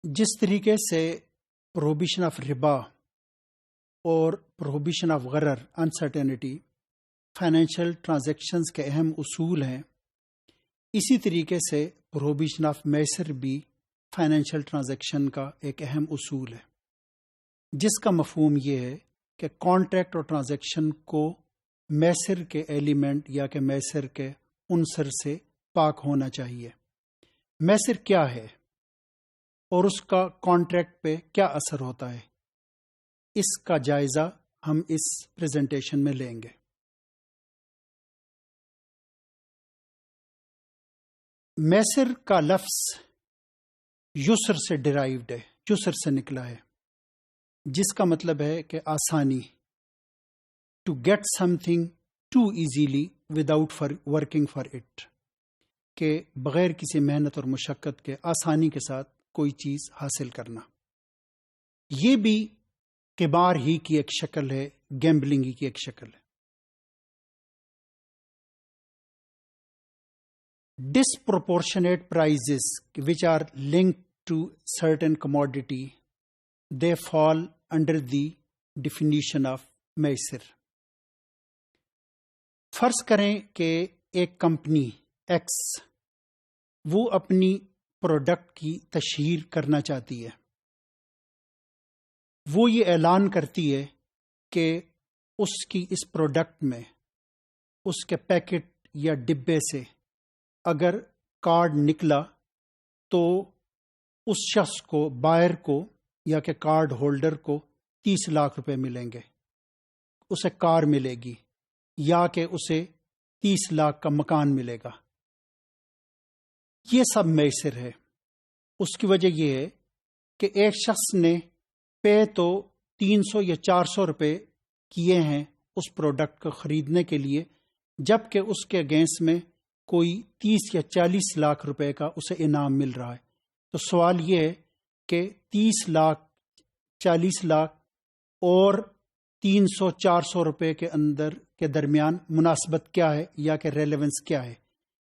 جس طریقے سے پروہیبیشن آف ربا اور پروہیبیشن آف غرر انسرٹینٹی فائنینشیل ٹرانزیکشنز کے اہم اصول ہیں، اسی طریقے سے پروہیبیشن آف میسر بھی فائنینشیل ٹرانزیکشن کا ایک اہم اصول ہے، جس کا مفہوم یہ ہے کہ کانٹریکٹ اور ٹرانزیکشن کو میسر کے ایلیمنٹ یا کہ میسر کے عنصر سے پاک ہونا چاہیے۔ میسر کیا ہے اور اس کا کانٹریکٹ پہ کیا اثر ہوتا ہے، اس کا جائزہ ہم اس پریزنٹیشن میں لیں گے۔ میسر کا لفظ یسر سے ڈرائیوڈ ہے، یسر سے نکلا ہے، جس کا مطلب ہے کہ آسانی، to get something to easily without working for it, کہ بغیر کسی محنت اور مشقت کے آسانی کے ساتھ کوئی چیز حاصل کرنا۔ یہ بھی قمار ہی کی ایک شکل ہے، گیمبلنگ ہی کی ایک شکل ہے۔ Disproportionate prices which are linked to certain commodity, they fall under the definition of میسر۔ فرض کریں کہ ایک کمپنی ایکس وہ اپنی پروڈکٹ کی تشہیر کرنا چاہتی ہے، وہ یہ اعلان کرتی ہے کہ اس کی اس پروڈکٹ میں اس کے پیکٹ یا ڈبے سے اگر کارڈ نکلا تو اس شخص کو، بائر کو یا کہ کارڈ ہولڈر کو 30 لاکھ روپے ملیں گے، اسے کار ملے گی یا کہ اسے 30 لاکھ کا مکان ملے گا۔ یہ سب میسر ہے۔ اس کی وجہ یہ ہے کہ ایک شخص نے پے تو 300 یا 400 روپے کیے ہیں اس پروڈکٹ کو خریدنے کے لیے، جبکہ اس کے اگینسٹ میں کوئی 30 یا 40 لاکھ روپے کا اسے انعام مل رہا ہے۔ تو سوال یہ ہے کہ 30 لاکھ، 40 لاکھ اور 300-400 روپے کے اندر کے درمیان مناسبت کیا ہے یا کہ ریلیونس کیا ہے؟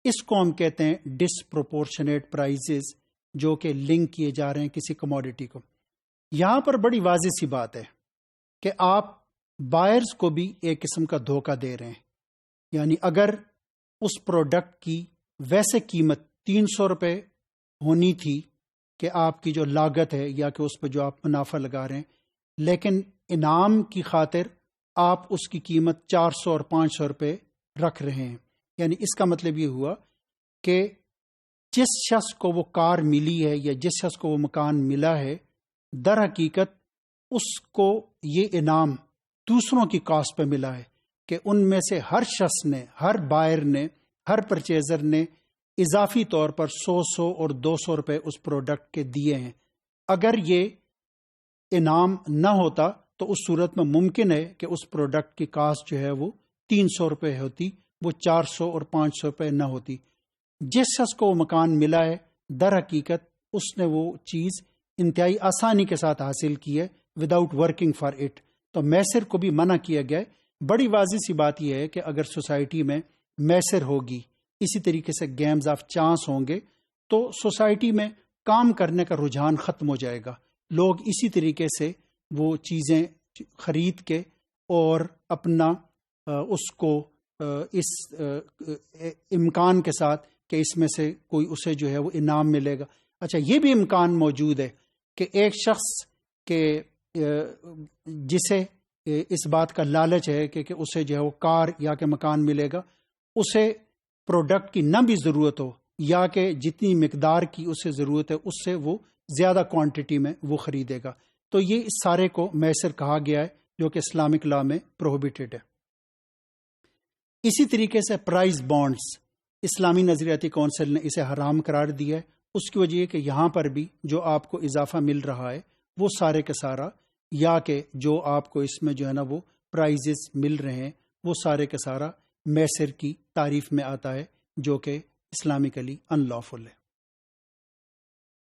اس کو ہم کہتے ہیں ڈسپروپورشنیٹ پرائزز، جو کہ لنک کیے جا رہے ہیں کسی کموڈٹی کو۔ یہاں پر بڑی واضح سی بات ہے کہ آپ بائرز کو بھی ایک قسم کا دھوکہ دے رہے ہیں، یعنی اگر اس پروڈکٹ کی ویسے قیمت 300 روپے ہونی تھی کہ آپ کی جو لاگت ہے یا کہ اس پہ جو آپ منافع لگا رہے ہیں، لیکن انعام کی خاطر آپ اس کی قیمت 400 اور 500 روپے رکھ رہے ہیں، یعنی اس کا مطلب یہ ہوا کہ جس شخص کو وہ کار ملی ہے یا جس شخص کو وہ مکان ملا ہے، در حقیقت اس کو یہ انعام دوسروں کی کاسٹ پہ ملا ہے، کہ ان میں سے ہر شخص نے، ہر بائر نے، ہر پرچیزر نے اضافی طور پر 100 اور 200 روپے اس پروڈکٹ کے دیے ہیں۔ اگر یہ انعام نہ ہوتا تو اس صورت میں ممکن ہے کہ اس پروڈکٹ کی کاسٹ جو ہے وہ 300 روپے ہوتی، وہ 400 اور 500 روپے نہ ہوتی۔ جس شخص کو وہ مکان ملا ہے، در حقیقت اس نے وہ چیز انتہائی آسانی کے ساتھ حاصل کی ہے، وداؤٹ ورکنگ فار اٹ۔ تو میسر کو بھی منع کیا گیا ہے۔ بڑی واضح سی بات یہ ہے کہ اگر سوسائٹی میں میسر ہوگی، اسی طریقے سے گیمز آف چانس ہوں گے، تو سوسائٹی میں کام کرنے کا رجحان ختم ہو جائے گا۔ لوگ اسی طریقے سے وہ چیزیں خرید کے اور اپنا اس کو اس امکان کے ساتھ کہ اس میں سے کوئی اسے جو ہے وہ انعام ملے گا۔ اچھا، یہ بھی امکان موجود ہے کہ ایک شخص کے جسے اس بات کا لالچ ہے کہ اسے جو ہے وہ کار یا کہ مکان ملے گا، اسے پروڈکٹ کی نہ بھی ضرورت ہو یا کہ جتنی مقدار کی اسے ضرورت ہے اس سے وہ زیادہ کوانٹٹی میں وہ خریدے گا۔ تو یہ اس سارے کو میسر کہا گیا ہے، جو کہ اسلامک لا میں پروہیبٹڈ ہے۔ اسی طریقے سے پرائز بانڈز، اسلامی نظریاتی کونسل نے اسے حرام قرار دیا ہے۔ اس کی وجہ یہ کہ یہاں پر بھی جو آپ کو اضافہ مل رہا ہے وہ سارے کا سارا، یا کہ جو آپ کو اس میں جو ہے نا وہ پرائزز مل رہے ہیں، وہ سارے کا سارا میسر کی تعریف میں آتا ہے، جو کہ اسلامکلی ان لافل ہے۔